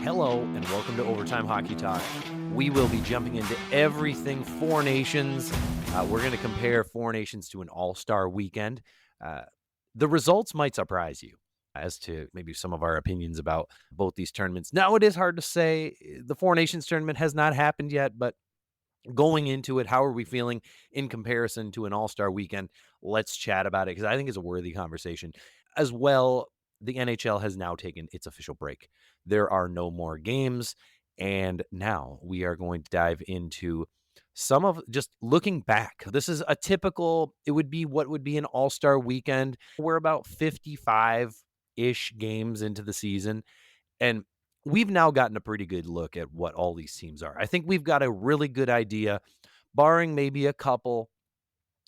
Hello and welcome to Overtime Hockey Talk. We will be jumping into everything Four Nations. We're going to compare Four Nations to an all-star weekend. Uh, the results might surprise you as to maybe some of our opinions about both these tournaments. Now, it is hard to say. The Four Nations tournament has not happened yet, but going into it, how are we feeling in comparison to an all-star weekend? Let's chat about it because I think it's a worthy conversation. As well, the NHL has now taken its official break. There are no more games, and now we are going to dive into some of just looking back. This is a typical, it would be what would be an all-star weekend. We're about 55-ish games into the season, and we've now gotten a pretty good look at what all these teams are. I think we've got a really good idea, barring maybe a couple.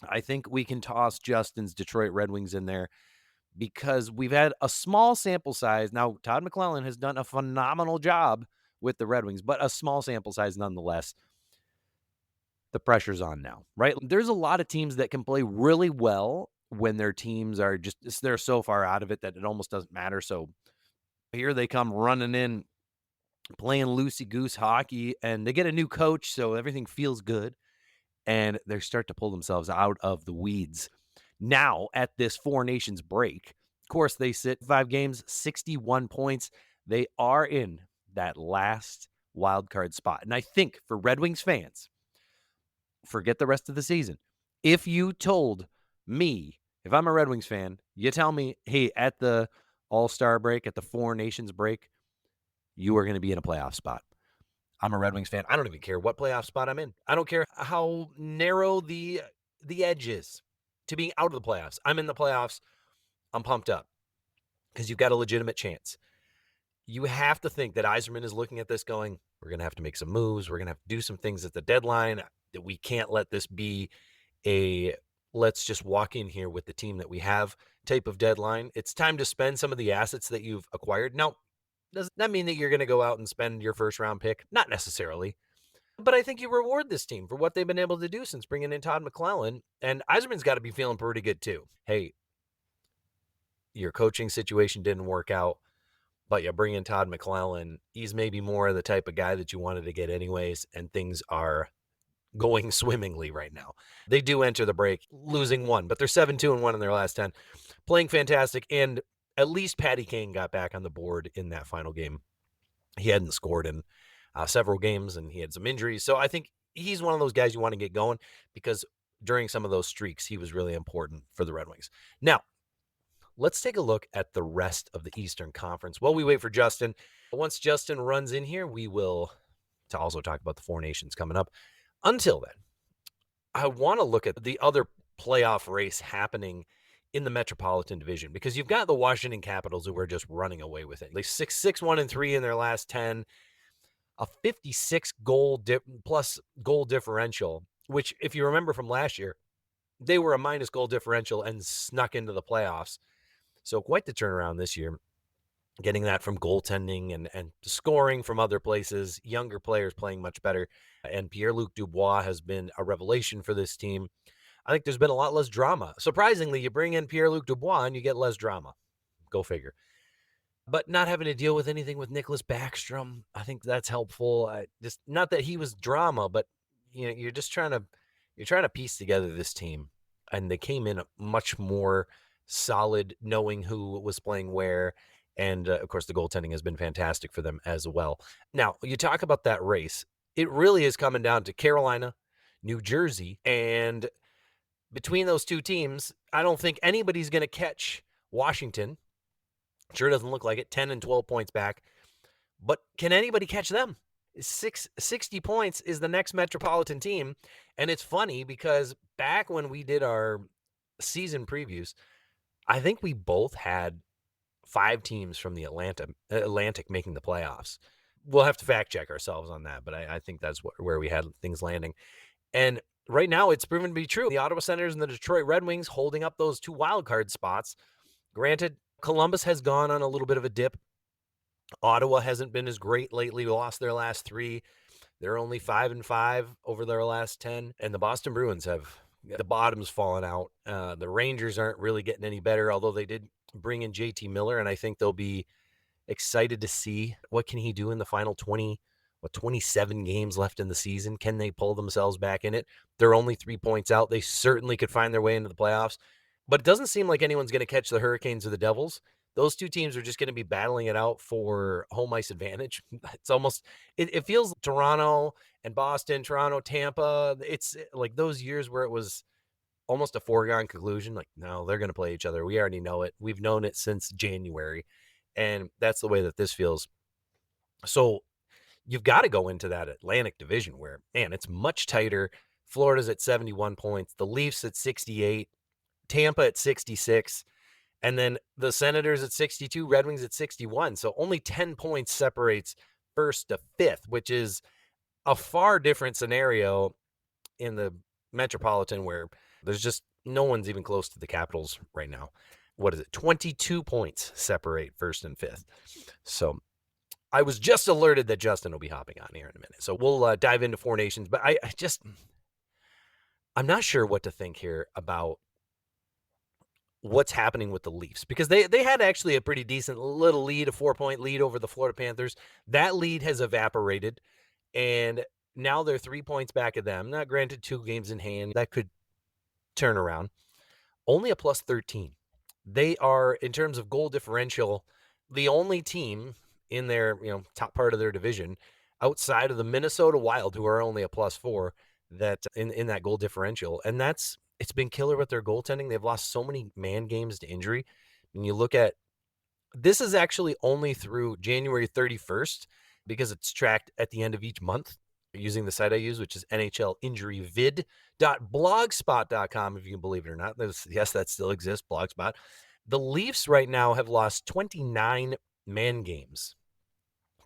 I think we can toss Justin's Detroit Red Wings in there because we've had a small sample size. Now, Todd McClellan has done a phenomenal job with the Red Wings, but a small sample size nonetheless. The pressure's on now, right? There's a lot of teams that can play really well when their teams are just, they're so far out of it that it almost doesn't matter. So here they come running in, playing loosey goose hockey, and they get a new coach, so everything feels good, and they start to pull themselves out of the weeds. Now, at this Four Nations break, of course, they sit 5 games, 61 points. They are in that last wild card spot. And I think for Red Wings fans, forget the rest of the season. If you told me, if I'm a Red Wings fan, you tell me, hey, at the All-Star break, at the Four Nations break, you are going to be in a playoff spot. I'm a Red Wings fan. I don't even care what playoff spot I'm in. I don't care how narrow the edge is to being out of the playoffs. I'm in the playoffs. I'm pumped up because you've got a legitimate chance. You have to think that Yzerman is looking at this going, we're going to have to make some moves. We're going to have to do some things at the deadline. That we can't let this be a let's just walk in here with the team that we have type of deadline. It's time to spend some of the assets that you've acquired. Now, does that mean that you're going to go out and spend your first round pick? Not necessarily. But I think you reward this team for what they've been able to do since bringing in Todd McClellan. And Yzerman's got to be feeling pretty good too. Hey, your coaching situation didn't work out, but you bring in Todd McClellan. He's maybe more the type of guy that you wanted to get anyways, and things are going swimmingly right now. They do enter the break losing one, but they're 7-2-1 in their last 10, playing fantastic. And at least Patty Kane got back on the board in that final game. He hadn't scored in several games, and he had some injuries. So I think he's one of those guys you want to get going because during some of those streaks, he was really important for the Red Wings. Now, let's take a look at the rest of the Eastern Conference while we wait for Justin. Once Justin runs in here, we will to also talk about the Four Nations coming up. Until then, I want to look at the other playoff race happening in the Metropolitan Division because you've got the Washington Capitals who are just running away with it. They 6-1-3 in their last 10, a 56 plus goal differential, which if you remember from last year, they were a minus goal differential and snuck into the playoffs. So quite the turnaround this year, getting that from goaltending and scoring from other places, younger players playing much better. And Pierre-Luc Dubois has been a revelation for this team. I think there's been a lot less drama. Surprisingly, you bring in Pierre-Luc Dubois and you get less drama. Go figure. But not having to deal with anything with Nicholas Backstrom, I think that's helpful. Just not that he was drama, but you're just trying to piece together this team, and they came in much more solid, knowing who was playing where, and of course the goaltending has been fantastic for them as well. Now you talk about that race; it really is coming down to Carolina, New Jersey, and between those two teams, I don't think anybody's going to catch Washington. Sure doesn't look like it. 10 and 12 points back. But can anybody catch them? 60 points is the next Metropolitan team. And it's funny because back when we did our season previews, I think we both had 5 teams from the Atlantic making the playoffs. We'll have to fact check ourselves on that, but I think that's where we had things landing. And right now it's proven to be true. The Ottawa Senators and the Detroit Red Wings holding up those 2 wild card spots. Granted, Columbus has gone on a little bit of a dip. Ottawa hasn't been as great lately. Lost their last 3. They're only 5-5 over their last 10. And the Boston Bruins have the bottom's fallen out. The Rangers aren't really getting any better, although they did bring in JT Miller, and I think they'll be excited to see what can he do in the final 27 games left in the season. Can they pull themselves back in it? They're only 3 points out. They certainly could find their way into the playoffs, but it doesn't seem like anyone's going to catch the Hurricanes or the Devils. Those two teams are just going to be battling it out for home ice advantage. It's almost, it feels Toronto and Boston, Toronto, Tampa. It's like those years where it was almost a foregone conclusion. Like, no, they're going to play each other. We already know it. We've known it since January. And that's the way that this feels. So you've got to go into that Atlantic division where, man, it's much tighter. Florida's at 71 points, the Leafs at 68, Tampa at 66, and then the Senators at 62, Red Wings at 61. So only 10 points separates first to fifth, which is a far different scenario in the Metropolitan where there's just no one's even close to the Capitals right now. What is it? 22 points separate first and fifth. So I was just alerted that Justin will be hopping on here in a minute. So we'll dive into Four Nations, but I'm not sure what to think here about what's happening with the Leafs, because they had actually a pretty decent little lead, a 4-point lead over the Florida Panthers. That lead has evaporated, and now they're 3 points back of them. Not granted, 2 games in hand. That could turn around. Only a plus 13. They are, in terms of goal differential, the only team in their top part of their division outside of the Minnesota Wild, who are only a plus 4, that in that goal differential. And it's been killer with their goaltending. They've lost so many man games to injury. When you look at, this is actually only through January 31st, because it's tracked at the end of each month using the site I use, which is nhlinjuryvid.blogspot.com, if you can believe it or not. Yes, that still exists, Blogspot. The Leafs right now have lost 29 man games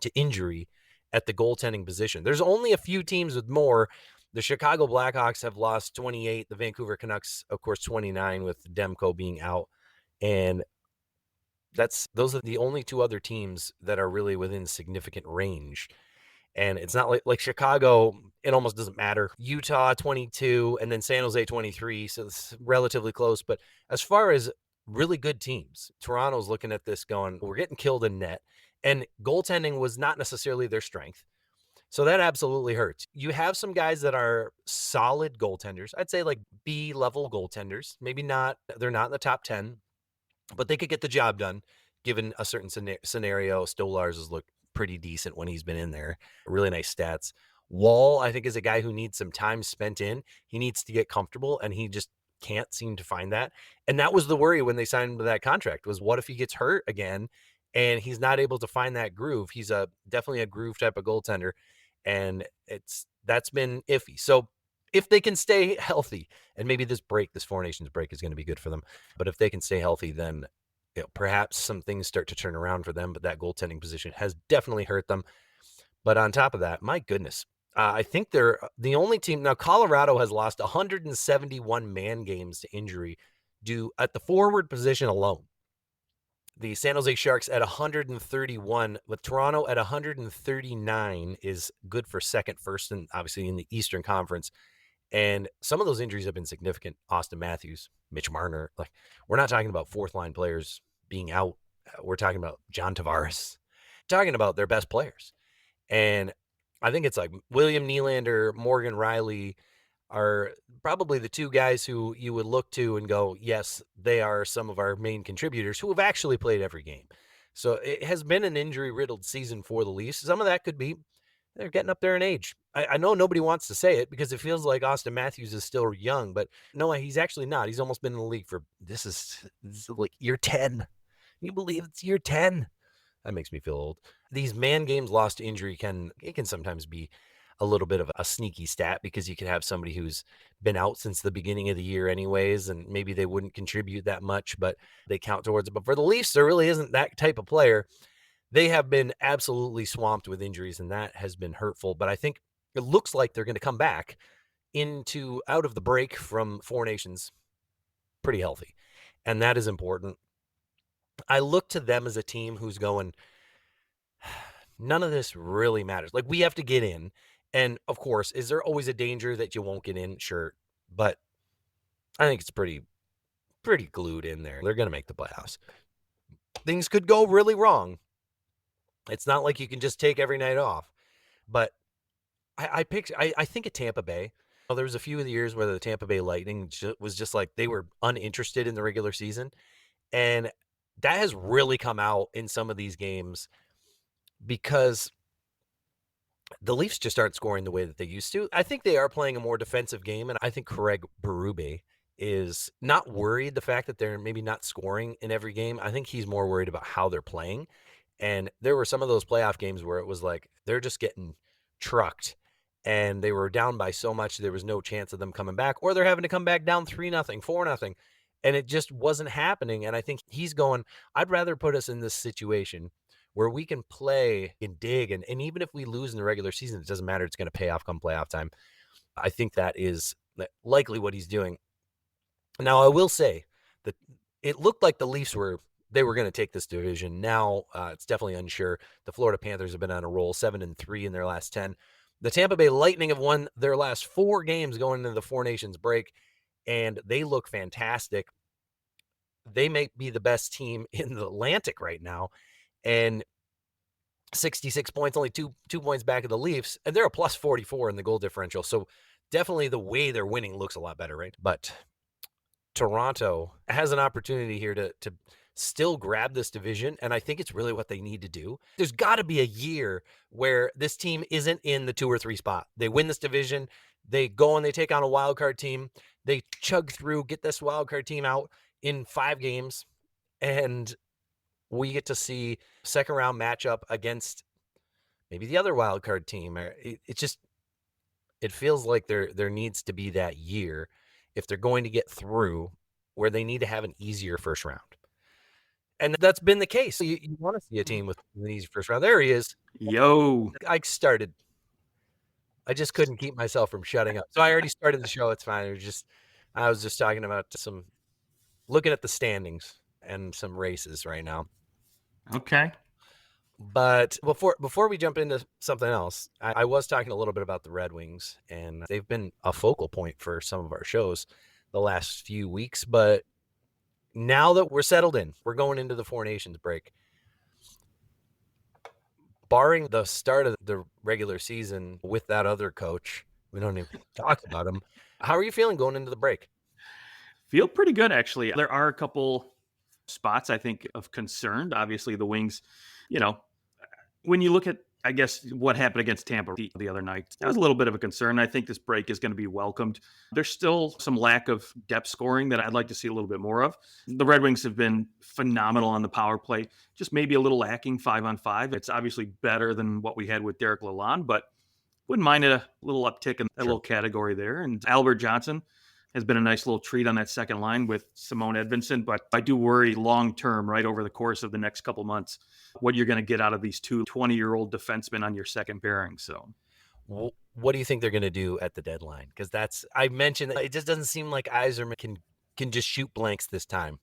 to injury at the goaltending position. There's only a few teams with more. The Chicago Blackhawks have lost 28. The Vancouver Canucks, of course, 29, with Demko being out. And those are the only 2 other teams that are really within significant range. And it's not like Chicago, it almost doesn't matter. Utah 22, and then San Jose 23, so it's relatively close. But as far as really good teams, Toronto's looking at this going, we're getting killed in net. And goaltending was not necessarily their strength. So that absolutely hurts. You have some guys that are solid goaltenders. I'd say like B-level goaltenders. Maybe not, they're not in the top 10, but they could get the job done given a certain scenario. Stolarz has looked pretty decent when he's been in there. Really nice stats. Wall, I think, is a guy who needs some time spent in. He needs to get comfortable, and he just can't seem to find that. And that was the worry when they signed him to that contract, was what if he gets hurt again and he's not able to find that groove? He's definitely a groove type of goaltender, and that's been iffy. So if they can stay healthy, and maybe this Four Nations break is going to be good for them, but if they can stay healthy, then perhaps some things start to turn around for them. But that goaltending position has definitely hurt them. But on top of that, my goodness, I think they're the only team. Now, Colorado has lost 171 man games to injury due at the forward position alone. The San Jose Sharks at 131, with Toronto at 139 is good for second, first, and obviously in the Eastern Conference. And some of those injuries have been significant. Austin Matthews, Mitch Marner. Like, we're not talking about fourth line players being out. We're talking about John Tavares. Talking about their best players. And I think it's like William Nylander, Morgan Riley are probably the 2 guys who you would look to and go, yes, they are some of our main contributors who have actually played every game. So it has been an injury-riddled season for the Leafs. Some of that could be they're getting up there in age. I know nobody wants to say it because it feels like Austin Matthews is still young, but no, he's actually not. He's almost been in the league for, this is like year 10. Can you believe it's year 10? That makes me feel old. These man games lost to injury can sometimes be a little bit of a sneaky stat, because you could have somebody who's been out since the beginning of the year anyways, and maybe they wouldn't contribute that much, but they count towards it. But for the Leafs, there really isn't that type of player. They have been absolutely swamped with injuries, and that has been hurtful. But I think it looks like they're going to come back out of the break from Four Nations pretty healthy, and that is important. I look to them as a team who's going, none of this really matters. Like, we have to get in. And of course, is there always a danger that you won't get in? Sure. But I think it's pretty glued in there. They're going to make the playoffs. Things could go really wrong, It's not like you can just take every night off. But I think of Tampa Bay. Well, there was a few of the years where the Tampa Bay Lightning was just like they were uninterested in the regular season, and that has really come out in some of these games because the Leafs just aren't scoring the way that they used to. I think they are playing a more defensive game, and I think Craig Berube is not worried the fact that they're maybe not scoring in every game. I think he's more worried about how they're playing. And there were some of those playoff games where it was like they're just getting trucked and they were down by so much there was no chance of them coming back, or they're having to come back down 3-0, 4-0. And it just wasn't happening. And I think he's going, I'd rather put us in this situation where we can play and dig. And even if we lose in the regular season, it doesn't matter. It's going to pay off come playoff time. I think that is likely what he's doing. Now, I will say that it looked like the Leafs were going to take this division. Now it's definitely unsure. The Florida Panthers have been on a roll, 7-3 in their last 10. The Tampa Bay Lightning have won their last 4 games going into the Four Nations break, and they look fantastic. They may be the best team in the Atlantic right now, and 66 points, only two points back of the Leafs, and they're a plus 44 in the goal differential. So definitely the way they're winning looks a lot better, right? But Toronto has an opportunity here to still grab this division, and I think it's really what they need to do. There's got to be a year where this team isn't in the 2 or 3 spot. They win this division, they go and they take on a wild card team, they chug through, get this wild card team out in 5 games, and we get to see second round matchup against maybe the other wild card team. It feels like there needs to be that year if they're going to get through where they need to have an easier first round. And that's been the case. You want to see a team with an easy first round. There he is. Yo. I just couldn't keep myself from shutting up. So I already started the show. It's fine. I was just talking about looking at the standings and some races right now. Okay. But before we jump into something else, I was talking a little bit about the Red Wings, and they've been a focal point for some of our shows the last few weeks. But now that we're settled in, we're going into the Four Nations break. Barring the start of the regular season with that other coach, we don't even talk about him. How are you feeling going into the break? Feel pretty good, actually. There are a couple spots, I think, of concern. Obviously, the Wings, when you look at, I guess, what happened against Tampa the other night, that was a little bit of a concern. I think this break is going to be welcomed. There's still some lack of depth scoring that I'd like to see a little bit more of. The Red Wings have been phenomenal on the power play, just maybe a little lacking 5-on-5. It's obviously better than what we had with Derek Lalonde, but wouldn't mind a little uptick in that little category there. And Albert Johnson has been a nice little treat on that second line with Simone Edvinsson, but I do worry long-term, right, over the course of the next couple months, what you're going to get out of these 2 20-year-old defensemen on your second pairing. So what do you think they're going to do at the deadline? Because I mentioned that it just doesn't seem like Yzerman can just shoot blanks this time.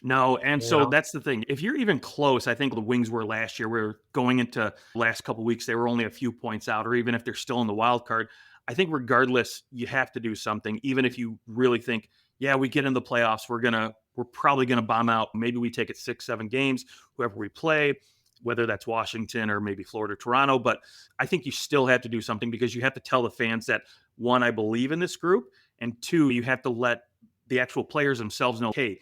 No, and so that's the thing. If you're even close, I think the Wings were last year. We're going into the last couple of weeks, they were only a few points out, or even if they're still in the wild card, I think regardless, you have to do something, even if you really think, yeah, we get in the playoffs, we're probably going to bomb out. Maybe we take it 6-7 games, whoever we play, whether that's Washington or maybe Florida, Toronto. But I think you still have to do something because you have to tell the fans that, 1, I believe in this group, and 2, you have to let the actual players themselves know, hey,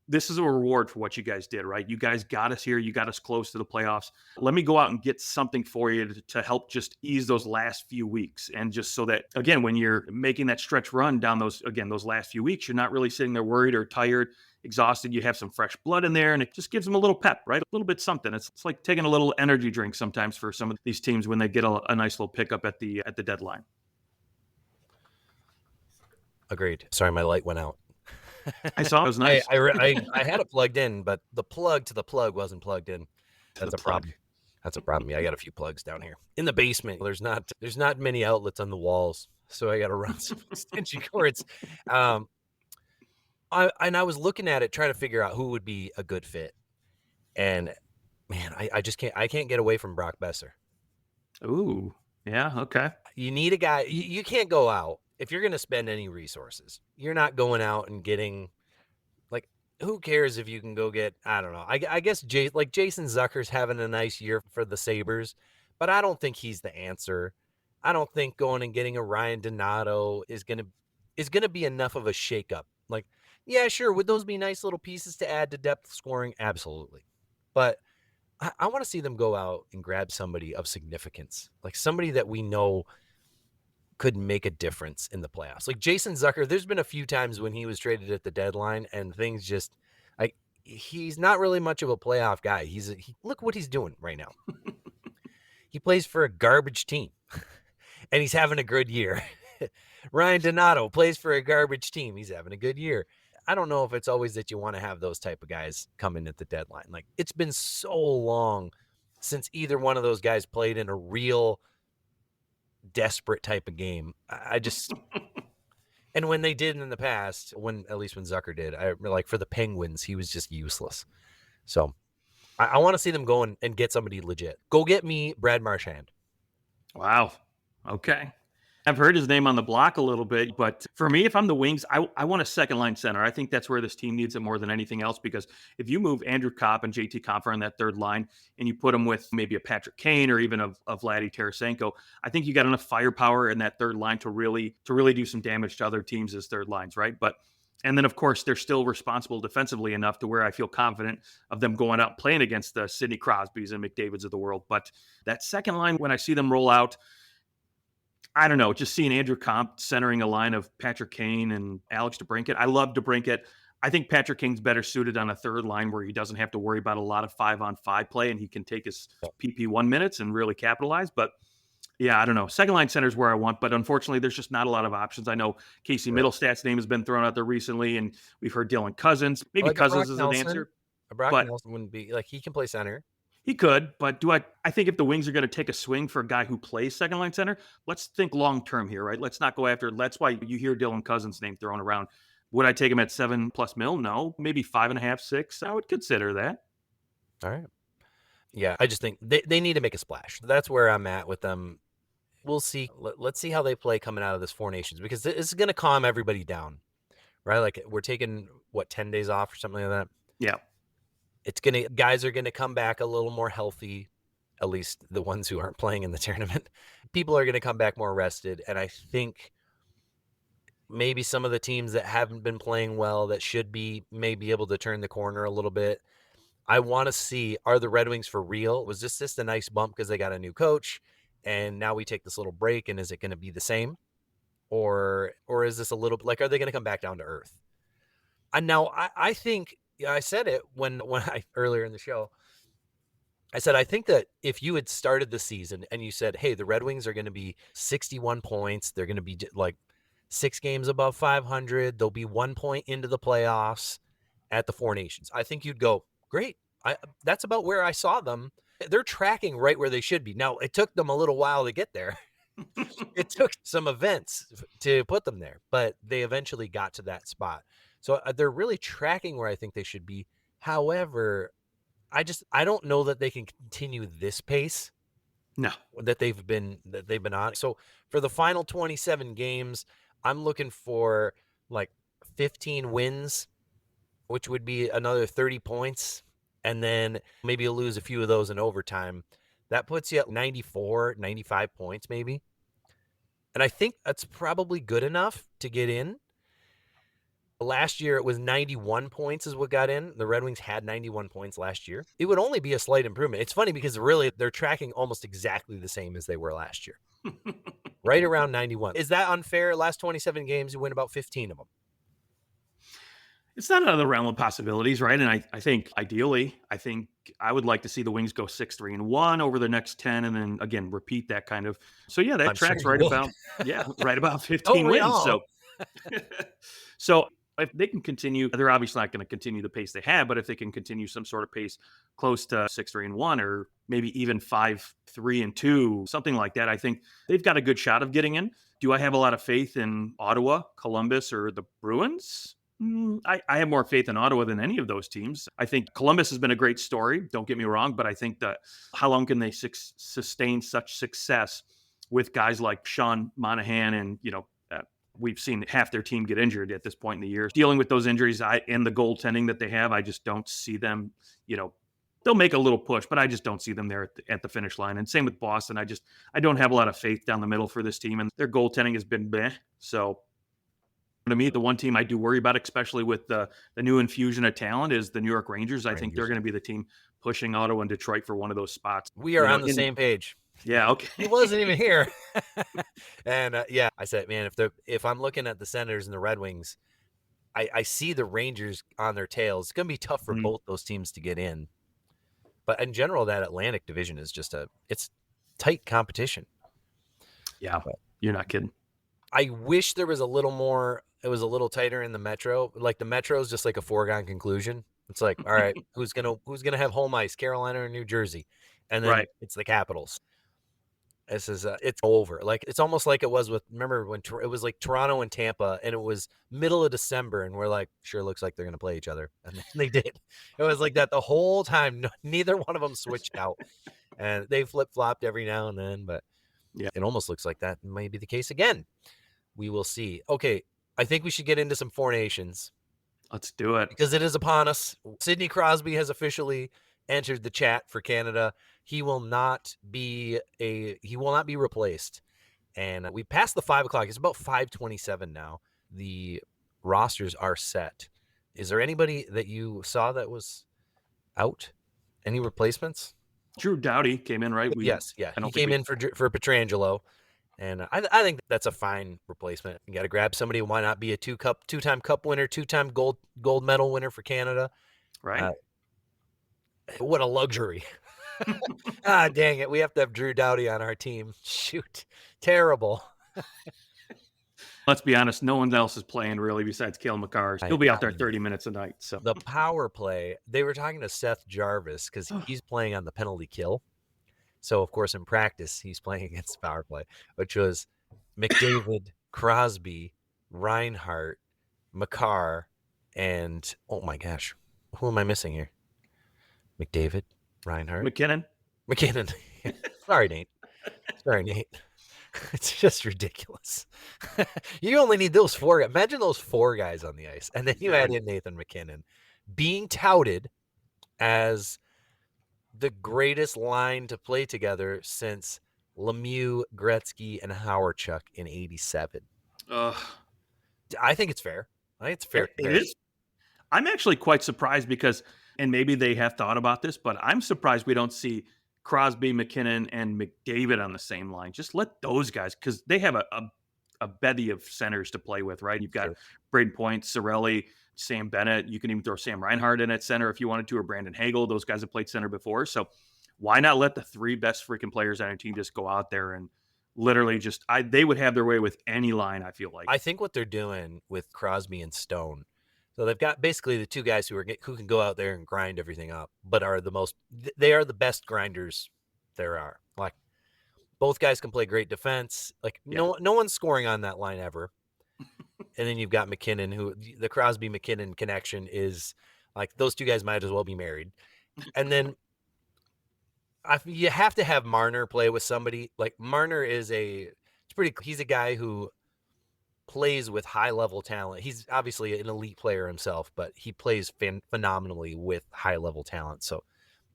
this is a reward for what you guys did, right? You guys got us here. You got us close to the playoffs. Let me go out and get something for you to help just ease those last few weeks. And just so that, again, when you're making that stretch run down those last few weeks, you're not really sitting there worried or tired, exhausted. You have some fresh blood in there, and it just gives them a little pep, right? A little bit something. It's like taking a little energy drink sometimes for some of these teams when they get a nice little pickup at the deadline. Agreed. Sorry, my light went out. I saw it was nice. I had it plugged in, but the plug to the plug wasn't plugged in. That's a problem. That's a problem. Yeah, I got a few plugs down here in the basement. There's not many outlets on the walls, so I got to run some extension cords. I was looking at it, trying to figure out who would be a good fit, and man, I just can't get away from Brock Besser. Ooh, yeah, okay. You need a guy. You can't go out. If you're going to spend any resources, you're not going out and getting, like, who cares if you can go get, I don't know. I guess Jason Zucker's having a nice year for the Sabres, but I don't think he's the answer. I don't think going and getting a Ryan Donato is gonna be enough of a shakeup. Like, yeah, sure, would those be nice little pieces to add to depth scoring? Absolutely. But I want to see them go out and grab somebody of significance, like somebody that we know could make a difference in the playoffs. Like Jason Zucker, there's been a few times when he was traded at the deadline and things just like he's not really much of a playoff guy. Look what he's doing right now. He plays for a garbage team and he's having a good year. Ryan Donato plays for a garbage team. He's having a good year. I don't know if it's always that you want to have those type of guys come in at the deadline. Like it's been so long since either one of those guys played in a real desperate type of game. I just and when they did in the past, at least when Zucker did, I like for the Penguins, he was just useless. So I want to see them go and get somebody legit. Go get me Brad Marchand. Wow. Okay. I've heard his name on the block a little bit, but for me, if I'm the Wings, I want a second line center. I think that's where this team needs it more than anything else, because if you move Andrew Kopp and JT Compher on that third line and you put them with maybe a Patrick Kane or even a Vladdy Tarasenko, I think you got enough firepower in that third line to really do some damage to other teams as third lines, right? And then, of course, they're still responsible defensively enough to where I feel confident of them going out playing against the Sidney Crosbys and McDavids of the world. But that second line, when I see them roll out, I don't know, just seeing Andrew Comp centering a line of Patrick Kane and Alex DeBrincat. I love DeBrincat. I think Patrick Kane's better suited on a third line where he doesn't have to worry about a lot of 5-on-5 play and he can take his PP1 minutes and really capitalize. But yeah, I don't know. Second line center is where I want, but unfortunately, there's just not a lot of options. I know Casey Middlestad's name has been thrown out there recently, and we've heard Dylan Cousins. Maybe Cousins is an answer. Brock Nelson wouldn't be like he can play center. He could, but I think if the Wings are going to take a swing for a guy who plays second line center, let's think long term here, right? Let's not go after. That's why you hear Dylan Cousins' name thrown around. Would I take him at $7+ million? No, maybe 5.5, 6. I would consider that. All right. Yeah, I just think they need to make a splash. That's where I'm at with them. We'll see. Let's see how they play coming out of this Four Nations, because it's going to calm everybody down, right? Like we're taking 10 days off or something like that. Yeah. Guys are going to come back a little more healthy, at least the ones who aren't playing in the tournament. People are going to come back more rested. And I think maybe some of the teams that haven't been playing well that should be maybe able to turn the corner a little bit. I want to see, are the Red Wings for real? Was this just a nice bump because they got a new coach and now we take this little break, and is it going to be the same? Or is this a little like, are they going to come back down to earth? And now I think, I said it when I earlier in the show. I said I think that if you had started the season and you said, "Hey, the Red Wings are going to be 61 points. They're going to be like 6 games above 500. They'll be 1 point into the playoffs at the Four Nations." I think you'd go, "Great. That's about where I saw them. They're tracking right where they should be." Now, it took them a little while to get there. It took some events to put them there, but they eventually got to that spot. So they're really tracking where I think they should be. However, I don't know that they can continue this pace. No, that they've been on. So for the final 27 games, I'm looking for like 15 wins, which would be another 30 points. And then maybe you'll lose a few of those in overtime. That puts you at 94, 95 points maybe. And I think that's probably good enough to get in. Last year, it was 91 points is what got in. The Red Wings had 91 points last year. It would only be a slight improvement. It's funny because really they're tracking almost exactly the same as they were last year. Right around 91. Is that unfair? Last 27 games, you win about 15 of them. It's not out of the realm of possibilities, right? And I think ideally, I would like to see the Wings go 6-3-1 over the next 10, and then again repeat that kind of. So yeah, that tracks right about 15 wins. So if they can continue, they're obviously not going to continue the pace they had, but if they can continue some sort of pace close to 6-3-1 or maybe even 5-3-2, something like that, I think they've got a good shot of getting in. Do I have a lot of faith in Ottawa, Columbus, or the Bruins? I have more faith in Ottawa than any of those teams. I think Columbus has been a great story. Don't get me wrong, but I think that how long can they sustain such success with guys like Sean Monahan and, we've seen half their team get injured at this point in the year. Dealing with those injuries and the goaltending that they have, I just don't see them, they'll make a little push, but I just don't see them there at the finish line. And same with Boston. I don't have a lot of faith down the middle for this team, and their goaltending has been bleh. So to me, the one team I do worry about, especially with the new infusion of talent, is the New York Rangers. I think they're going to be the team pushing Ottawa and Detroit for one of those spots. We are on the same page. Yeah, okay. He wasn't even here. And I said, man, if I'm looking at the Senators and the Red Wings, I see the Rangers on their tails. It's going to be tough for both those teams to get in. But in general, that Atlantic division is it's tight competition. Yeah, you're not kidding. I wish there was a little more. It was a little tighter in the Metro. Like the Metro is just like a foregone conclusion. It's like, all right, who's gonna have home ice, Carolina or New Jersey, and then it's the Capitals. This is it's over. Like it's almost like it was remember when it was like Toronto and Tampa, and it was middle of December, and we're like, sure, looks like they're gonna play each other, and they did. It was like that the whole time. Neither one of them switched out, and they flip flopped every now and then. But it almost looks like that may be the case again. We will see. Okay, I think we should get into some Four Nations. Let's do it. Because it is upon us. Sidney Crosby has officially entered the chat for Canada. He will not be replaced. And we passed the 5 o'clock. It's about 5:27 now. The rosters are set. Is there anybody that you saw that was out? Any replacements? Drew Doughty came in, right? Yes. He came in for Pietrangelo. And I think that's a fine replacement. You got to grab somebody. Why not be a two-time cup winner, two-time gold medal winner for Canada? Right. What a luxury. Dang it. We have to have Drew Doughty on our team. Shoot. Terrible. Let's be honest. No one else is playing really besides Cale Makar. He'll be out there 30 minutes a night. So the power play, they were talking to Seth Jarvis because he's playing on the penalty kill. So, of course, in practice, he's playing against power play, which was McDavid, Crosby, Reinhart, Makar, and, oh, my gosh, who am I missing here? McDavid, Reinhart. McKinnon. Sorry, Nate. It's just ridiculous. You only need those four. Imagine those four guys on the ice. And then you add in Nathan McKinnon being touted as the greatest line to play together since Lemieux, Gretzky, and Howardchuk in '87. I think it's fair. It is. I'm actually quite surprised because, and maybe they have thought about this, but I'm surprised we don't see Crosby, McKinnon, and McDavid on the same line. Just let those guys, because they have a bevy of centers to play with, right? You've got Brayden Point, Cirelli, Sam Bennett. You can even throw Sam Reinhart in at center if you wanted to, or Brandon Hagel. Those guys have played center before. So why not let the three best freaking players on your team just go out there and literally they would have their way with any line, I feel like. I think what they're doing with Crosby and Stone, so they've got basically the two guys who can go out there and grind everything up, but they are the best grinders there are. Like both guys can play great defense. Like no one's scoring on that line ever. And then you've got McKinnon, who the Crosby McKinnon connection is like those two guys might as well be married. And then you have to have Marner play with somebody. Like Marner he's a guy who plays with high level talent. He's obviously an elite player himself, but he plays phenomenally with high level talent. So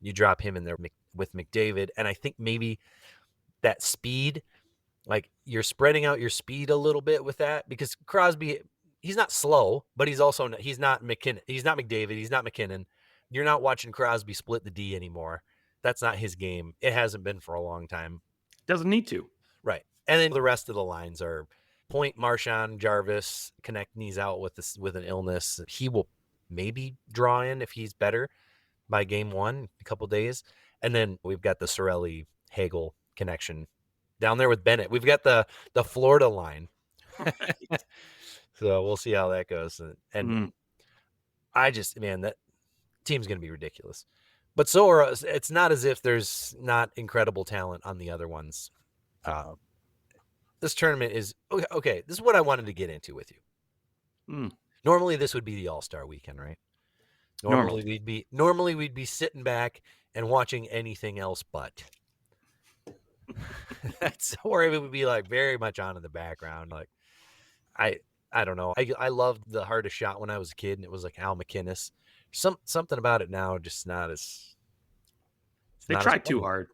you drop him in there with McDavid. And I think maybe that speed, like you're spreading out your speed a little bit with that, because Crosby, he's not slow, but he's not McKinnon. He's not McDavid. He's not McKinnon. You're not watching Crosby split the D anymore. That's not his game. It hasn't been for a long time. Doesn't need to. Right. And then the rest of the lines are Point, Marchand, Jarvis, Konechny's out with an illness. He will maybe draw in if he's better by game one, a couple days. And then we've got the Cirelli Hagel connection down there with Bennett. We've got the Florida line. So we'll see how that goes. And that team's going to be ridiculous. But it's not as if there's not incredible talent on the other ones. This tournament is okay. This is what I wanted to get into with you. Normally this would be the All-Star weekend, right? Normally we'd be sitting back and watching anything else but. That's where it would be like very much on in the background. Like I I don't know. I loved the hardest shot when I was a kid, and it was like Al McInnes. Something about it now just it's They not as tried too fun. hard.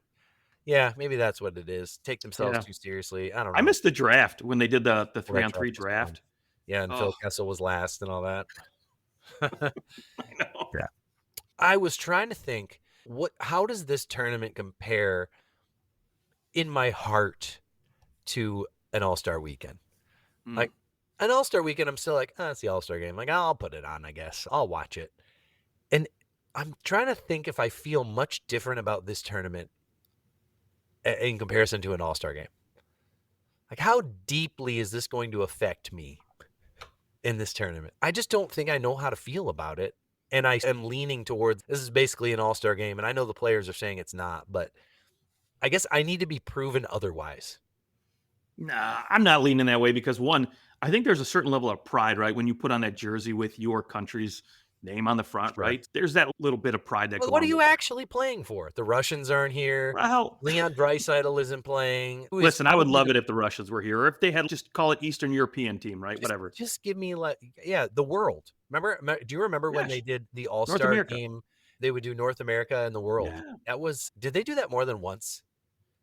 Yeah, maybe that's what it is. Take themselves Yeah. too seriously. I don't I know. missed the draft when they did the Well, that draft 3-on-3 was fun. draft. Yeah, and Oh, Phil Kessel was last and all that. I know. Yeah. I was trying to think, how does this tournament compare in my heart to an All-Star weekend? Mm. Like an All-Star weekend, I'm still like, oh, it's the All-Star game. Like, I'll put it on, I guess. I'll watch it. And I'm trying to think if I feel much different about this tournament in comparison to an All-Star game. Like, how deeply is this going to affect me in this tournament? I just don't think I know how to feel about it. And I am leaning towards this is basically an All-Star game. And I know the players are saying it's not, but I guess I need to be proven otherwise. Nah, I'm not leaning that way because one, I think there's a certain level of pride, right? When you put on that jersey with your country's name on the front, Sure. right? There's that little bit of pride that But goes what are along you with it. actually playing for? The Russians aren't here. Well, Leon Draisaitl isn't playing. Who is listen, I would probably love it if the Russians were here, or if they had just call it Eastern European team, right? Whatever. just give me the world. Do you remember when Yes, they did the North All-Star America. game? They would do North America and the world. Yeah, Did they do that more than once?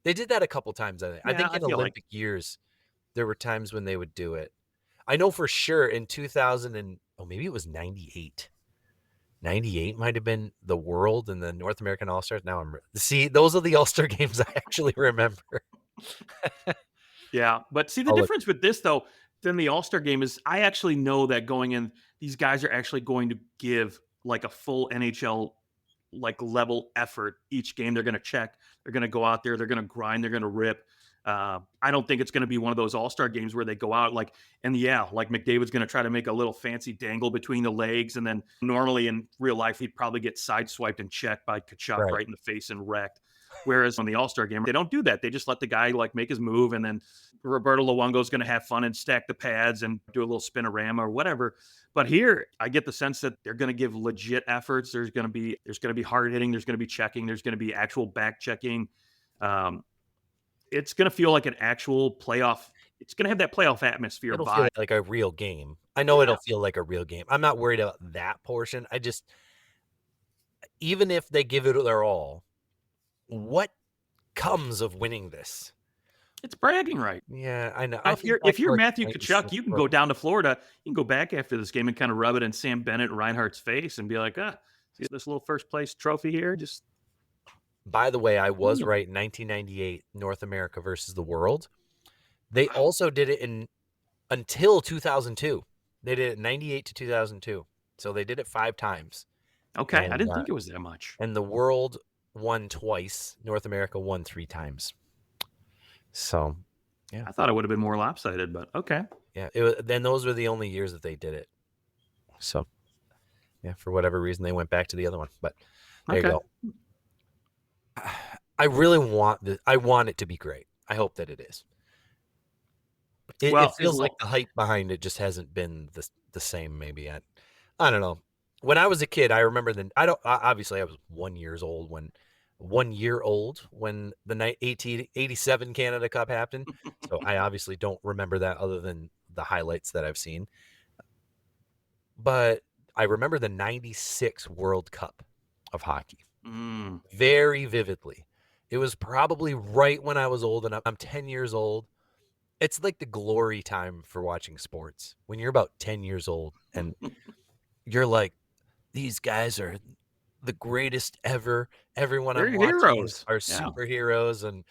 They did that a couple times, I think. I yeah. think I in feel like Olympic years, there were times when they would do it. I know for sure in 2000 maybe it was 98. 98 might have been the world and the North American All-Stars. Now see, those are the All-Star games I actually remember. yeah. But see, the I'll look. difference with this though than the All Star game is I actually know that going in, these guys are actually going to give like a full NHL like level effort each game. They're going to check. They're going to go out there. They're going to grind. They're going to rip. I don't think it's going to be one of those All Star games where they go out like and yeah, like McDavid's going to try to make a little fancy dangle between the legs, and then normally in real life he'd probably get sideswiped and checked by Kachuk Right. right in the face and wrecked. Whereas on the All Star game, they don't do that. They just let the guy like make his move, and then Roberto Luongo's going to have fun and stack the pads and do a little spinorama or whatever. But here, I get the sense that they're going to give legit efforts. There's going to be hard hitting. There's going to be checking. There's going to be actual back checking. Um, it's going to feel like an actual playoff. It's going to have that playoff atmosphere It'll feel vibe. like a real game. I know Yeah. it'll feel like a real game. I'm not worried about that portion. Even if they give it their all, what comes of winning this? It's bragging right. Yeah, I know. If you're Matthew Kachuk, you can go down to Florida. You can go back after this game and kind of rub it in Sam Bennett and Reinhardt's face and be like, see this little first place trophy here? Just By the way, I was right. 1998 North America versus the world. They also did it until 2002. They did it 98 to 2002. So they did it 5 times. okay. I didn't think it was that much. And the world won twice. North America won 3 times. So, yeah. I thought it would have been more lopsided, but okay. Yeah. Then those were the only years that they did it. So, yeah, for whatever reason, they went back to the other one. But there you go. I really I want it to be great. I hope that it is. It feels like the hype behind it just hasn't been the same maybe yet. I don't know. When I was a kid, I remember obviously I was 1 year old when the 1987 Canada Cup happened. So I obviously don't remember that other than the highlights that I've seen. But I remember the 96 World Cup of hockey very vividly. It was probably right when I was old enough. I'm 10 years old. It's like the glory time for watching sports. When you're about 10 years old and you're like, these guys are the greatest ever. Everyone I'm watching heroes. are superheroes. And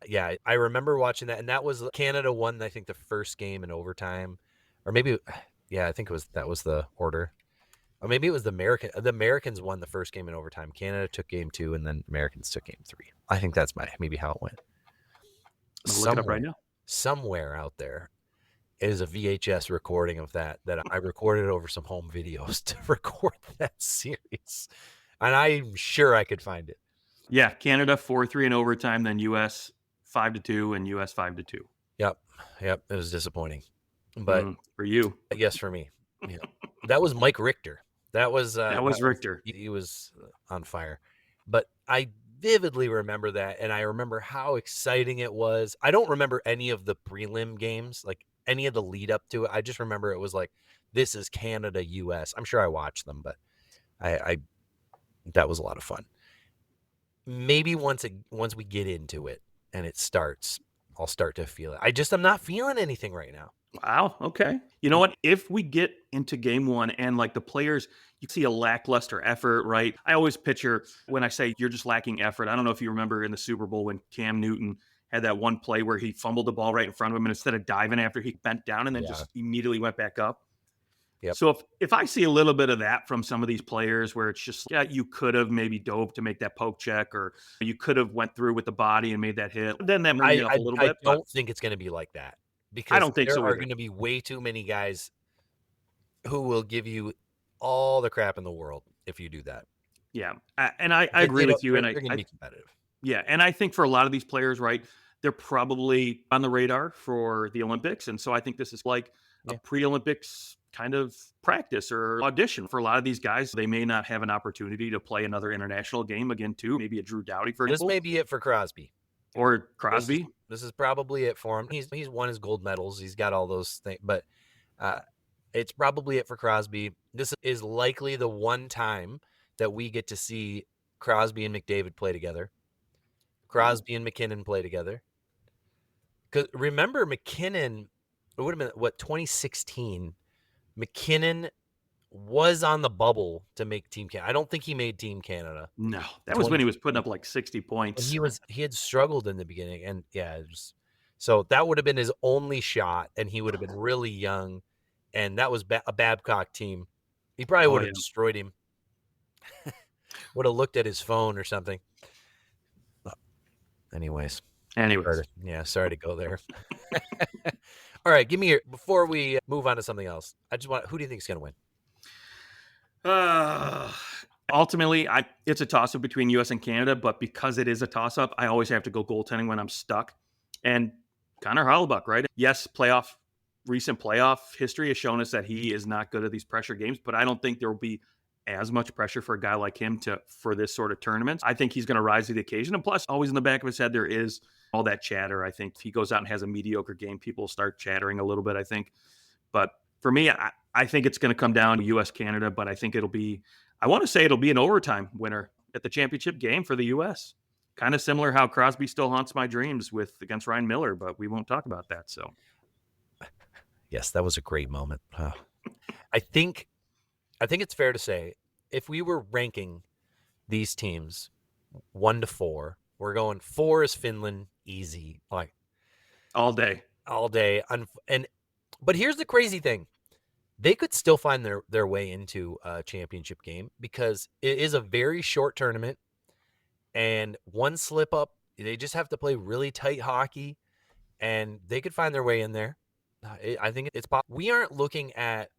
yeah, I remember watching that. And that was Canada won, I think, the first game in overtime. Or maybe, yeah, I think that was the order. Or maybe it was the Americans won the first game in overtime. Canada took game 2, and then Americans took game 3. I think that's maybe how it went. Look it up right now. Somewhere out there is a VHS recording of that I recorded over some home videos to record that series. And I'm sure I could find it. Yeah, Canada 4-3 in overtime, then US 5-2 and US 5-2. Yep. It was disappointing. But for you. I guess for me. Yeah. That was Mike Richter. That was Richter. He was on fire. But I vividly remember that, and I remember how exciting it was. I don't remember any of the prelim games. Like any of the lead up to it. I just remember it was like, this is Canada, US. I'm sure I watched them, but I that was a lot of fun. Maybe once we get into it and it starts, I'll start to feel it. I'm not feeling anything right now. Wow. Okay. You know what? If we get into game one and like the players, you see a lackluster effort, right? I always picture when I say you're just lacking effort. I don't know if you remember in the Super Bowl when Cam Newton had that one play where he fumbled the ball right in front of him, and instead of diving after, he bent down and then just immediately went back up. Yep. So if I see a little bit of that from some of these players where it's just, yeah, you could have maybe dove to make that poke check, or you could have went through with the body and made that hit, then that moves you up a little bit. I don't think it's going to be like that, I because don't think there so are either. going to be way too many guys who will give you all the crap in the world if you do that. Yeah. And I agree with you. And they're going to be competitive. Yeah. And I think for a lot of these players, right, they're probably on the radar for the Olympics. And so I think this is like a pre-Olympics kind of practice or audition for a lot of these guys. They may not have an opportunity to play another international game again, too. Maybe a Drew Doughty, for example. This may be it for Crosby. Or Crosby. This is probably it for him. He's won his gold medals. He's got all those things. But it's probably it for Crosby. This is likely the one time that we get to see Crosby and McDavid play together. Crosby and McKinnon play together. Because remember, McKinnon, it would have been, 2016, McKinnon was on the bubble to make Team Canada. I don't think he made Team Canada. No, that was when he was putting up like 60 points. He had struggled in the beginning, and so that would have been his only shot, and he would have been really young, and that was a Babcock team. He probably would have destroyed him. Would have looked at his phone or something. Anyways. Yeah, sorry to go there. All right, give me your, before we move on to something else, who do you think is going to win? Ultimately, it's a toss-up between U.S. and Canada, but because it is a toss-up, I always have to go goaltending when I'm stuck. And Connor Hellebuyck, right? Yes, recent playoff history has shown us that he is not good at these pressure games, but I don't think there will be as much pressure for a guy like him for this sort of tournament. I think he's going to rise to the occasion. And plus, always in the back of his head, there is all that chatter. I think if he goes out and has a mediocre game, people start chattering a little bit, I think. But for me, I think it's going to come down to U.S.-Canada, but I think I want to say it'll be an overtime winner at the championship game for the U.S. Kind of similar how Crosby still haunts my dreams against Ryan Miller, but we won't talk about that. So, yes, that was a great moment. I think it's fair to say, if we were ranking these teams 1 to 4, we're going 4 is Finland, easy, like all day. But here's the crazy thing: they could still find their way into a championship game, because it is a very short tournament, and one slip up, they just have to play really tight hockey, and they could find their way in there. I think it's possible. We aren't looking at.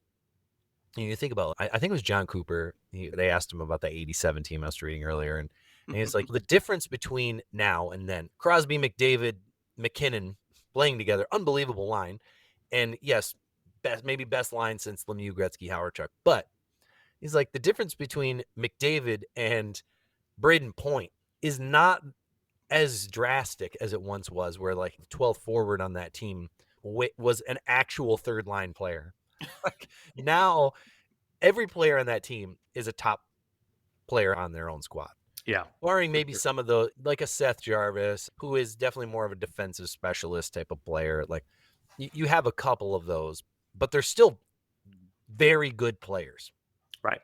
You think about it, I think it was John Cooper. They asked him about the 87 team I was reading earlier. And it's like the difference between now and then. Crosby, McDavid, McKinnon playing together. Unbelievable line. And yes, maybe best line since Lemieux, Gretzky, Howard-Chuck. But he's like, the difference between McDavid and Braden Point is not as drastic as it once was, where like 12th forward on that team was an actual third line player. Like, now every player on that team is a top player on their own squad. Yeah. Barring maybe some of the, like a Seth Jarvis, who is definitely more of a defensive specialist type of player. Like, you have a couple of those, but they're still very good players. Right.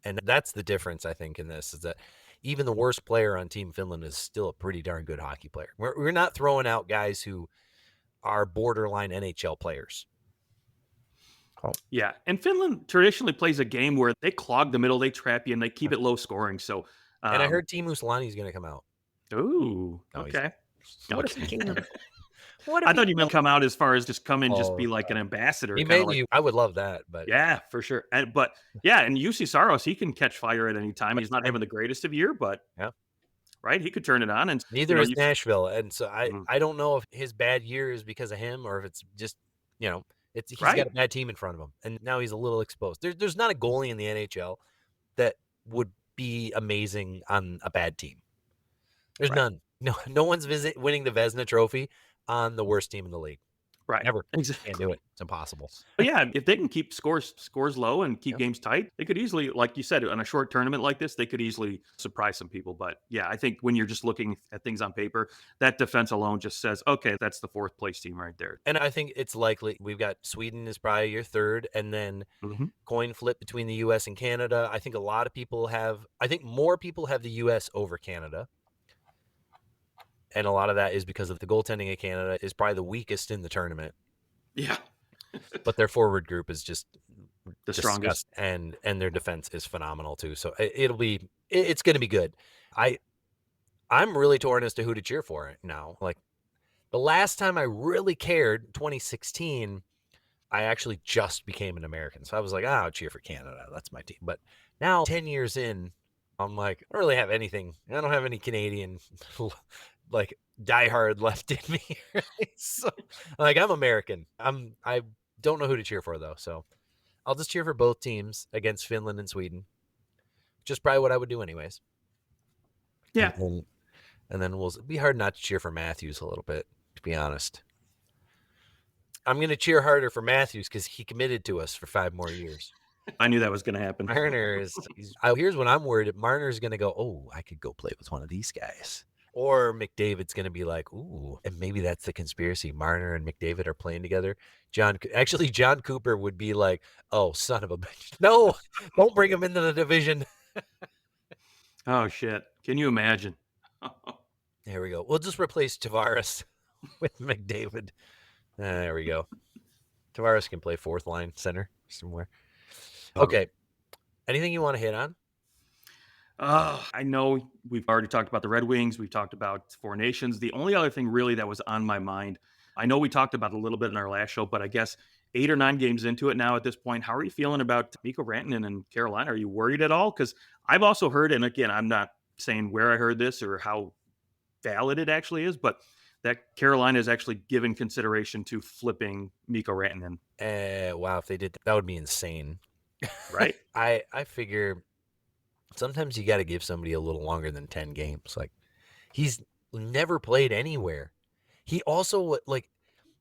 And that's the difference, I think, in this, is that even the worst player on Team Finland is still a pretty darn good hockey player. We're not throwing out guys who are borderline NHL players. Oh. Yeah. And Finland traditionally plays a game where they clog the middle, they trap you, and they keep it low scoring. So, and I heard Teemu Selanne is going to come out. Ooh. Okay. I thought you meant come out as far as just come in, just be like an ambassador. I would love that, but yeah, for sure. And UC Saros, he can catch fire at any time. He's not having the greatest of year, but yeah, right, he could turn it on. And neither is Nashville. And so I don't know if his bad year is because of him, or if it's just, he's got a bad team in front of him, and now he's a little exposed. There's not a goalie in the NHL that would be amazing on a bad team. There's none. No one's winning the Vezina Trophy on the worst team in the league. Right. Never. Can't Exactly. do it. It's impossible. But yeah, if they can keep scores low and keep Yep. games tight, they could easily, like you said, on a short tournament like this, they could easily surprise some people. But yeah, I think when you're just looking at things on paper, that defense alone just says, okay, that's the fourth place team right there. And I think it's likely we've got Sweden is probably your third, and then Mhm. coin flip between the US and Canada. I think a lot of people have, I think more people have the US over Canada. And a lot of that is because of the goaltending of Canada is probably the weakest in the tournament. Yeah, But their forward group is just the strongest. and their defense is phenomenal too. So it's going to be good. I'm really torn as to who to cheer for now. Like the last time I really cared, 2016, I actually just became an American. So I was like, I'll cheer for Canada. That's my team. But now 10 years in, I'm like, I don't really have anything. I don't have any Canadian like diehard left in me. So like I'm American. I don't know who to cheer for though. So I'll just cheer for both teams against Finland and Sweden. Just probably what I would do anyways. Yeah. And then we'll be hard not to cheer for Matthews a little bit, to be honest. I'm going to cheer harder for Matthews because he committed to us for 5 more years. I knew that was going to happen. Marner is. Here's what I'm worried. Marner's going to go, oh, I could go play with one of these guys. Or McDavid's going to be like, ooh, and maybe that's the conspiracy. Marner and McDavid are playing together. John Cooper would be like, oh, son of a bitch. No, don't bring him into the division. Oh, shit. Can you imagine? There we go. We'll just replace Tavares with McDavid. There we go. Tavares can play fourth line center somewhere. Okay. Anything you want to hit on? I know we've already talked about the Red Wings. We've talked about Four Nations. The only other thing really that was on my mind, I know we talked about it a little bit in our last show, but I guess 8 or 9 games into it now at this point, how are you feeling about Mikko Rantanen in Carolina? Are you worried at all? Because I've also heard, and again, I'm not saying where I heard this or how valid it actually is, but that Carolina is actually giving consideration to flipping Mikko Rantanen. Wow, if they did, that would be insane. Right? I figure sometimes you got to give somebody a little longer than 10 games. Like he's never played anywhere. He also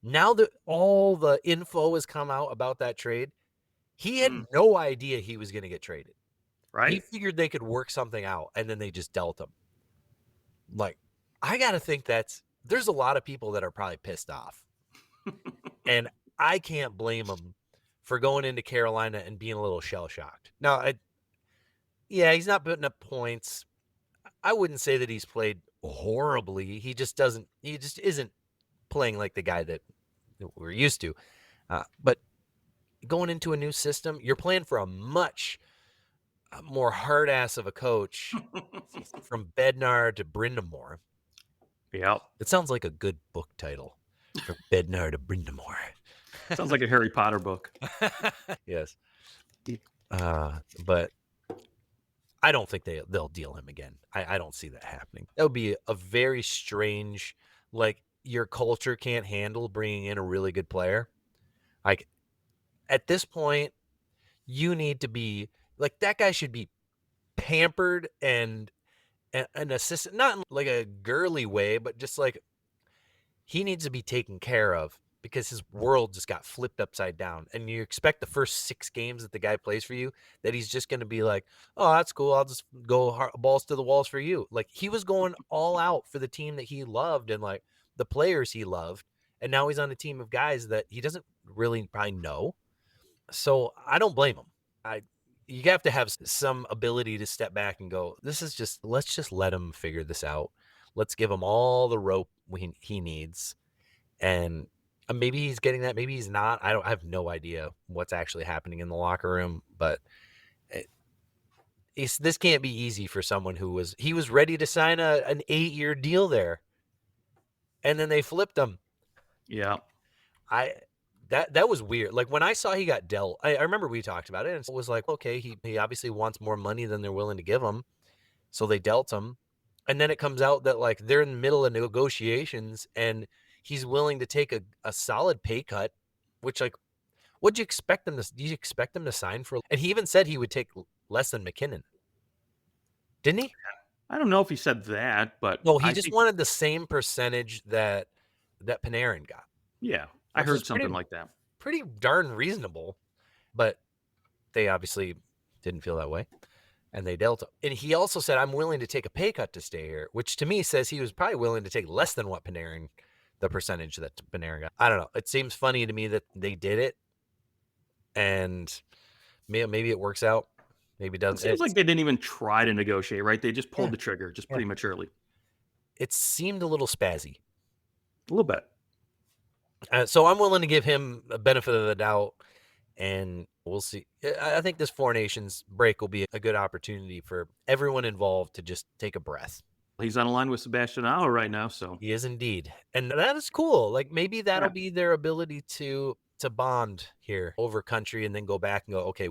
now that all the info has come out about that trade, he had no idea he was going to get traded. Right? He figured they could work something out, and then they just dealt him. Like, I got to think there's a lot of people that are probably pissed off. And I can't blame him for going into Carolina and being a little shell-shocked. Now, he's not putting up points. I wouldn't say that he's played horribly. He just isn't playing like the guy that we're used to. But going into a new system, you're playing for a much more hard ass of a coach from Bednar to Brindamore. Yeah. It sounds like a good book title. From Bednar to Brindamore. Sounds like a Harry Potter book. Yes. But I don't think they'll deal him again. I don't see that happening. That would be a very strange, like your culture can't handle bringing in a really good player. Like at this point, you need to be like that guy should be pampered and an assistant, not in like a girly way, but just like he needs to be taken care of because his world just got flipped upside down. And you expect the first 6 games that the guy plays for you that he's just going to be like, oh, that's cool. I'll just go balls to the walls for you. Like he was going all out for the team that he loved and like the players he loved. And now he's on a team of guys that he doesn't really probably know. So I don't blame him. You have to have some ability to step back and go, let's just let him figure this out. Let's give him all the rope he needs. And maybe he's getting that. Maybe he's not. I have no idea what's actually happening in the locker room, but this can't be easy for someone who was ready to sign an 8-year deal there. And then they flipped him. Yeah. That was weird. Like when I saw he got dealt, I remember we talked about it and it was like, okay, he obviously wants more money than they're willing to give him. So they dealt him. And then it comes out that like they're in the middle of negotiations and he's willing to take a solid pay cut, which like, do you expect him to sign for? And he even said he would take less than McKinnon. Didn't he? I don't know if he said that, but no, he just wanted the same percentage that Panarin got. Yeah. I which is heard something like that. pretty darn reasonable. But they obviously didn't feel that way, and they dealt. And he also said, "I'm willing to take a pay cut to stay here," which to me says he was probably willing to take less than what Panarin, the percentage that Panarin got. I don't know. It seems funny to me that they did it, and maybe it works out. Maybe it doesn't. It seems like they didn't even try to negotiate, right? They just pulled Yeah, the trigger just yeah. prematurely. It seemed a little spazzy. A little bit. So I'm willing to give him a benefit of the doubt, and we'll see. I think this Four Nations break will be a good opportunity for everyone involved to just take a breath. He's on a line with Sebastian Aho right now, so He is indeed, and that is cool. Like maybe that'll yeah. be their ability to bond here over country, and then go back and go, okay,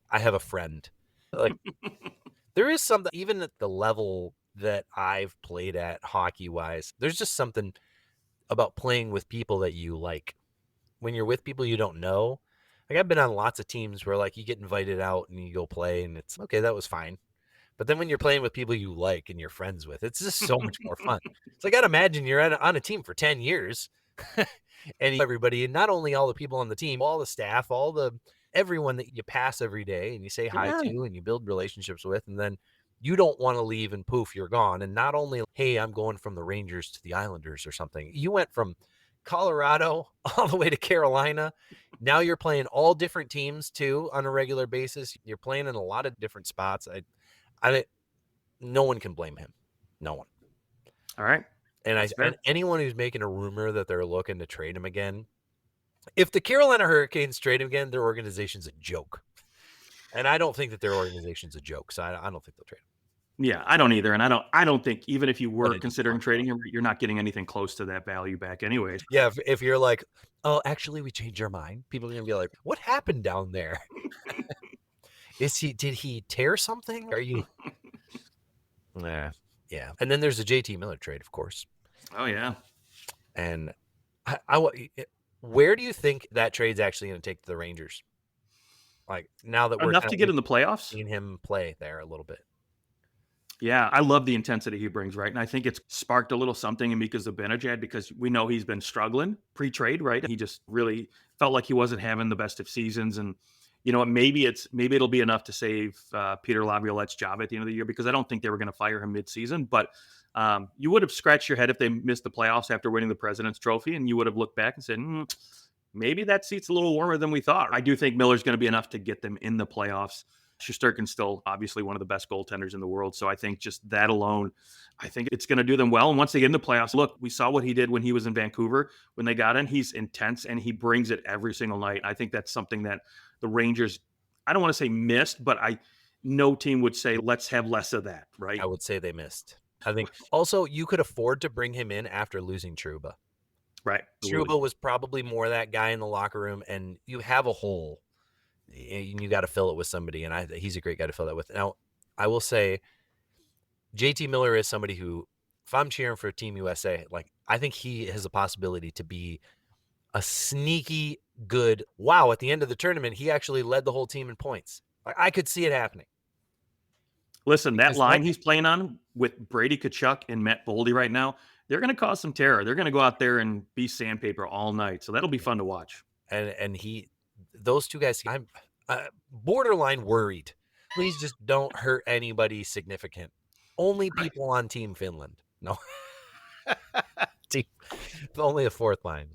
I have a friend. Like there is something, even at the level that I've played at hockey wise, there's just something about playing with people that you like. When you're with people you don't know, like I've been on lots of teams where like you get invited out and you go play and it's okay, that was fine. But then when you're playing with people you like and you're friends with, it's just so much more fun. It's like, I gotta imagine you're on a team for 10 years and everybody, and not only all the people on the team, all the staff, everyone that you pass every day and you say hi Yeah. to and you build relationships with, and then you don't want to leave and poof, you're gone. And not only, hey, I'm going from the Rangers to the Islanders or something. You went from Colorado all the way to Carolina. Now you're playing all different teams too on a regular basis. You're playing in a lot of different spots. No one can blame him. No one. All right. And anyone who's making a rumor that they're looking to trade him again, if the Carolina Hurricanes trade him again, their organization's a joke. And I don't think that their organization's a joke, so I don't think they'll trade him. Yeah, I don't either, and I don't think even if you were considering trading him, you're not getting anything close to that value back anyways. Yeah, if you're like, oh, actually, we changed our mind, people are gonna be like, what happened down there? Did he tear something? Are you? Yeah. And then there's the JT Miller trade, of course. Oh yeah. And where do you think that trade's actually going to take the Rangers? Like now that we're enough to get in the playoffs, seeing him play there a little bit. Yeah, I love the intensity he brings, right? And I think it's sparked a little something in Mika Zibanejad because we know he's been struggling pre-trade, right? He just really felt like he wasn't having the best of seasons, and you know what? Maybe it'll be enough to save Peter Laviolette's job at the end of the year, because I don't think they were going to fire him mid-season. But you would have scratched your head if they missed the playoffs after winning the President's Trophy, and you would have looked back and said, maybe that seat's a little warmer than we thought. I do think Miller's going to be enough to get them in the playoffs. Shesterkin's still obviously one of the best goaltenders in the world. So I think just that alone, I think it's going to do them well. And once they get in the playoffs, look, we saw what he did when he was in Vancouver. When they got in, he's intense and he brings it every single night. I think that's something that the Rangers, I don't want to say missed, but no team would say, let's have less of that, right? I would say they missed. I think also you could afford to bring him in after losing Trouba. Right. Trouba was probably more that guy in the locker room, and you have a hole. You got to fill it with somebody, and he's a great guy to fill that with. Now, I will say, JT Miller is somebody who, if I'm cheering for Team USA, like I think he has a possibility to be a sneaky good. Wow! At the end of the tournament, he actually led the whole team in points. Like, I could see it happening. Listen, that line he's playing on with Brady Tkachuk and Matt Boldy right now, they're going to cause some terror. They're going to go out there and be sandpaper all night, so that'll be fun to watch. And those two guys, I'm borderline worried. Please just don't hurt anybody significant. Only people on Team Finland. No. Only a fourth line.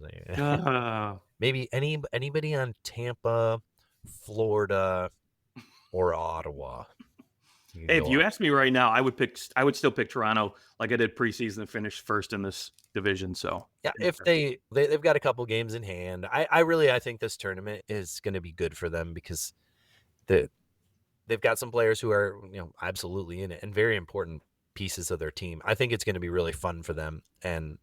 Maybe anybody on Tampa, Florida, or Ottawa. Hey, if you ask me right now, I would still pick Toronto like I did preseason and finish first in this division. So yeah, if they've got a couple games in hand, I think this tournament is going to be good for them, because they've got some players who are absolutely in it and very important pieces of their team. I think it's going to be really fun for them, and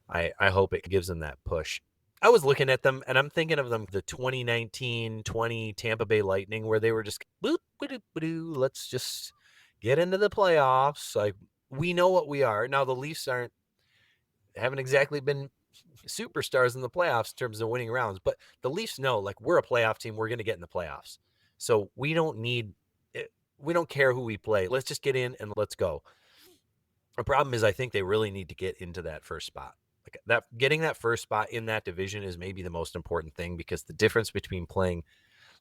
I hope it gives them that push. I was looking at them, and I'm thinking of them, the 2019-20 Tampa Bay Lightning, where they were just, let's just get into the playoffs. Like, we know what we are. Now, the Leafs haven't exactly been superstars in the playoffs in terms of winning rounds, but the Leafs know, like, we're a playoff team. We're going to get in the playoffs. So we don't care who we play. Let's just get in and let's go. The problem is I think they really need to get into that first spot. That getting that first spot in that division is maybe the most important thing, because the difference between playing,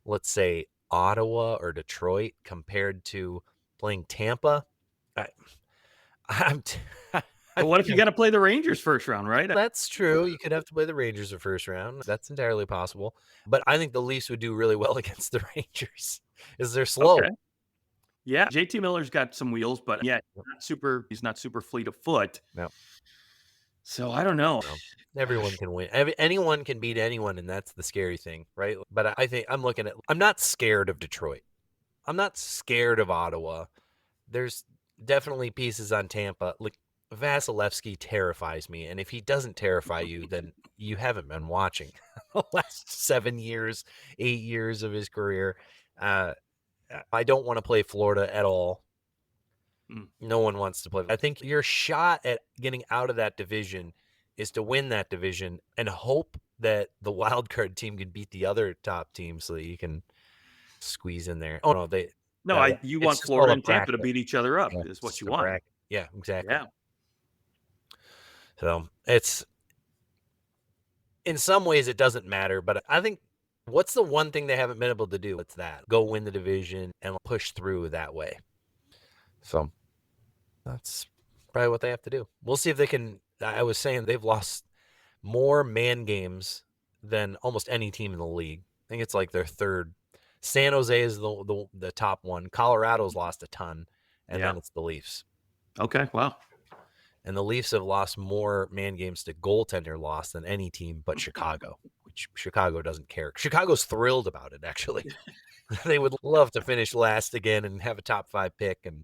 let's say, Ottawa or Detroit compared to playing Tampa, I, I'm t- I But what if think you got to play the Rangers first round, right? that's true. You could have to play the Rangers the first round. That's entirely possible. But I think the Leafs would do really well against the Rangers, is they're slow. Okay. Yeah, JT Miller's got some wheels, but yeah, he's not super fleet of foot. No, So I don't know. no. Everyone can win. Anyone can beat anyone, and that's the scary thing, right? But I think I'm not scared of Detroit. I'm not scared of Ottawa. There's definitely pieces on Tampa. Like, Vasilevsky terrifies me, and if he doesn't terrify you, then you haven't been watching the last 7 years, 8 years of his career. I don't want to play Florida at all. No one wants to play. I think your shot at getting out of that division is to win that division and hope that the wild card team can beat the other top team so that you can squeeze in there. Oh no, You it's want just Florida all a and Tampa to bracket. beat each other up Yeah, is it's what just you a want. bracket. Yeah, exactly. Yeah. So it's, in some ways it doesn't matter, but I think what's the one thing they haven't been able to do? It's that. Go win the division and push through that way. So that's probably what they have to do. We'll see if they can. I was saying they've lost more man games than almost any team in the league. I think it's like their third. San Jose is the top one. Colorado's lost a ton, and then it's the Leafs. Okay, wow. And the Leafs have lost more man games to goaltender loss than any team but Chicago, which Chicago doesn't care. Chicago's thrilled about it, actually. They would love to finish last again and have a top 5 pick and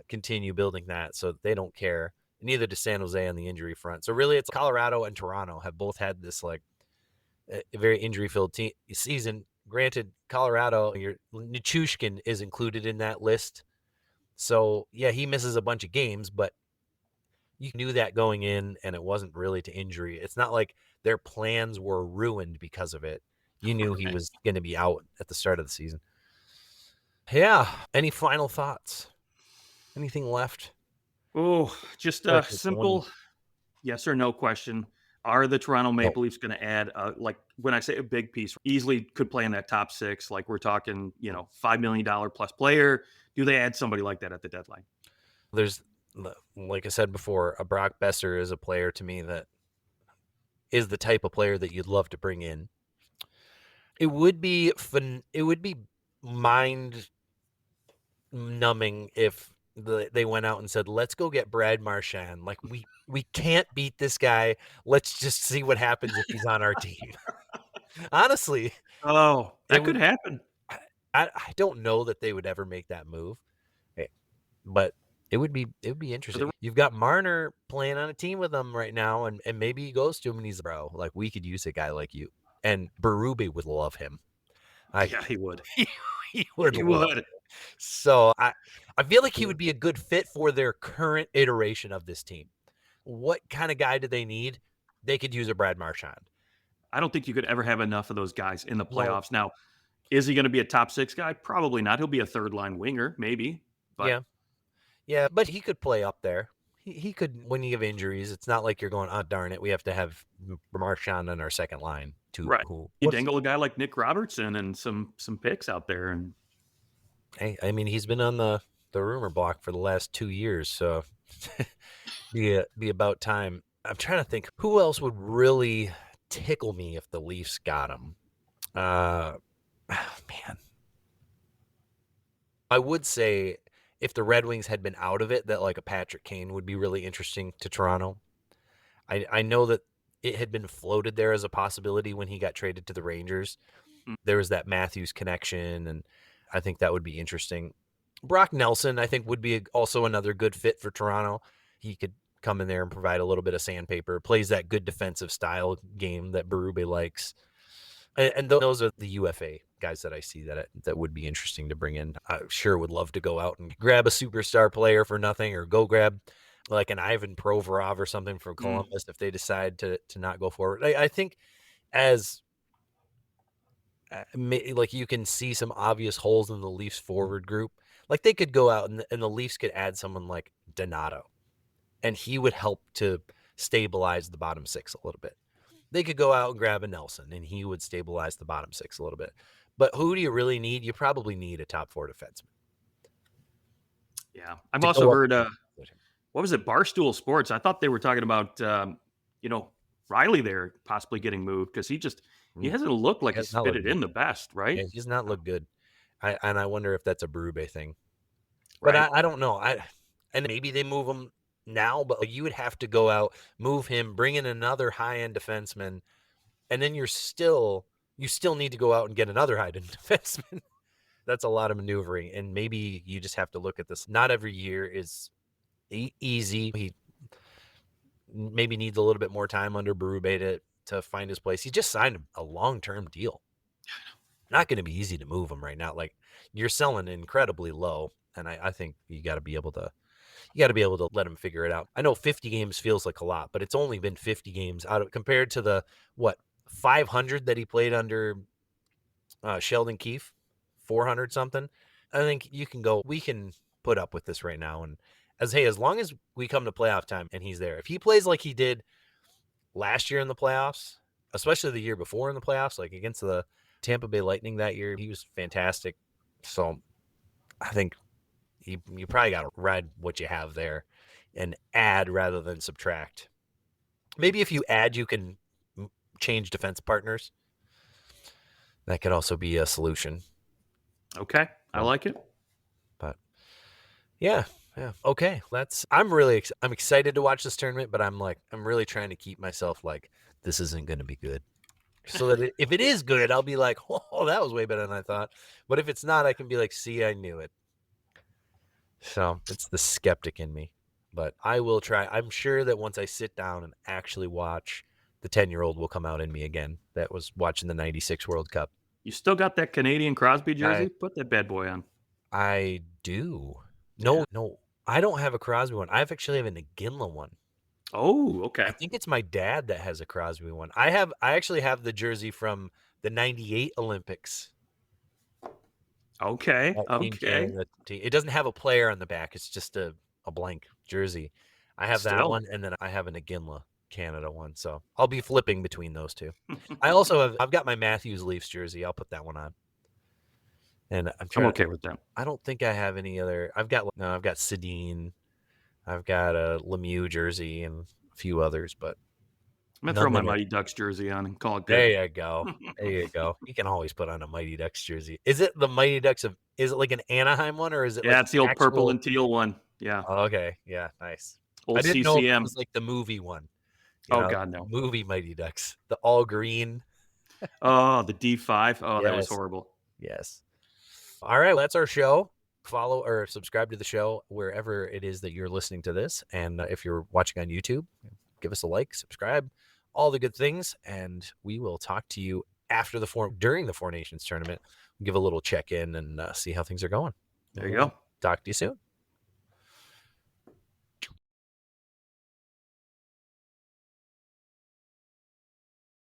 continue building that, so they don't care. Neither does San Jose on the injury front. So really, it's Colorado and Toronto have both had this like a very injury-filled season. Granted, Colorado, Nichushkin is included in that list. So yeah, he misses a bunch of games, but you knew that going in, and it wasn't really to injury. It's not like their plans were ruined because of it. You knew he was going to be out at the start of the season. Yeah. Any final thoughts? Anything left? Oh, just a simple yes or no question. Are the Toronto Maple Leafs going to add, like when I say a big piece, easily could play in that top 6, like we're talking, $5 million plus player. Do they add somebody like that at the deadline? There's, like I said before, a Brock Besser is a player to me that is the type of player that you'd love to bring in. It would be fun. It would be mind numbing if they went out and said, let's go get Brad Marchand. Like, we can't beat this guy. Let's just see what happens if he's on our team. Honestly. Oh, that could happen. I don't know that they would ever make that move, but it would be interesting. You've got Marner playing on a team with them right now, and maybe he goes to him and he's, bro, like, we could use a guy like you. And Berube would love him. Yeah, he would. He would. So I feel like he would be a good fit for their current iteration of this team. What kind of guy do they need? They could use a Brad Marchand. I don't think you could ever have enough of those guys in the playoffs. Now, is he going to be a top 6 guy? Probably not. He'll be a third-line winger, maybe. But. Yeah, but he could play up there. He could, when you have injuries, it's not like you're going, oh, darn it, we have to have Marchand on our second line. You dangle a guy like Nick Robertson and some picks out there. And hey, I mean, he's been on the rumor block for the last 2 years, so be about time. I'm trying to think who else would really tickle me if the Leafs got him. Man, I would say if the Red Wings had been out of it, that like a Patrick Kane would be really interesting to Toronto. I know that it had been floated there as a possibility when he got traded to the Rangers. There was that Matthews connection, and I think that would be interesting. Brock Nelson, I think, would be also another good fit for Toronto. He could come in there and provide a little bit of sandpaper, plays that good defensive style game that Berube likes. And those are the UFA guys that I see that would be interesting to bring in. I sure would love to go out and grab a superstar player for nothing, or go grab like an Ivan Provorov or something from Columbus if they decide to not go forward. I think as like you can see some obvious holes in the Leafs forward group. Like they could go out and the Leafs could add someone like Donato, and he would help to stabilize the bottom six a little bit. They could go out and grab a Nelson, and he would stabilize the bottom six a little bit. But who do you really need? You probably need a top 4 defenseman. Yeah. I've also heard, what was it, Barstool Sports? I thought they were talking about, Riley there possibly getting moved because he hasn't looked like he's fitted in the best, right? Yeah, he's not looked good. I wonder if that's a Berube thing. But right. I don't know. And maybe they move him now, but you would have to go out, move him, bring in another high-end defenseman, and then you still need to go out and get another high-end defenseman. That's a lot of maneuvering, and maybe you just have to look at this. Not every year is easy. He maybe needs a little bit more time under Berube to find his place. He just signed a long-term deal. Not going to be easy to move him right now. Like, you're selling incredibly low, and I think you got to be able to let him figure it out. I know 50 games feels like a lot, but it's only been 50 games out of compared to the 500 that he played under Sheldon Keefe, 400 something. I think we can put up with this right now. And as long as we come to playoff time and he's there, if he plays like he did last year in the playoffs, especially the year before in the playoffs, like against the Tampa Bay Lightning that year, he was fantastic. So I think you probably got to ride what you have there and add rather than subtract. Maybe if you add, you can change defense partners. That could also be a solution. Okay. I like it. But yeah. Okay. I'm excited to watch this tournament, but I'm really trying to keep myself like, this isn't going to be good. So that if it is good, I'll be like, oh, that was way better than I thought. But if it's not, I can be like, see, I knew it. So it's the skeptic in me. But I will try. I'm sure that once I sit down and actually watch, the 10-year-old will come out in me again that was watching the 96 World Cup. You still got that Canadian Crosby jersey? Put that bad boy on. I do. No, I don't have a Crosby one. I actually have a Iginla one. Oh, okay. I think it's my dad that has a Crosby one. I actually have the jersey from the 98 Olympics. Okay. It doesn't have a player on the back. It's just a blank jersey. I have that one, and then I have an Iginla Canada one. So I'll be flipping between those two. I've got my Matthews Leafs jersey. I'll put that one on. And I'm okay with that. I don't think I have any other. I've got Sedin. I've got a Lemieux jersey and a few others, but I'm gonna throw my Mighty Ducks jersey on and call it good. There you go. You can always put on a Mighty Ducks jersey. Is it the Mighty Ducks is it like an Anaheim one, or is it? Yeah, it's the old purple and teal one. Yeah. Oh, okay. Yeah. Nice. Old I didn't CCM. know if it was like the movie one. God, no. Movie Mighty Ducks, the all green. Oh, the D5. Oh, yes. That was horrible. Yes. All right. Well, that's our show. Follow or subscribe to the show wherever it is that you're listening to this. And if you're watching on YouTube, give us a like, subscribe, all the good things. And we will talk to you during the Four Nations tournament. Give a little check in and see how things are going. There you go. Talk to you soon.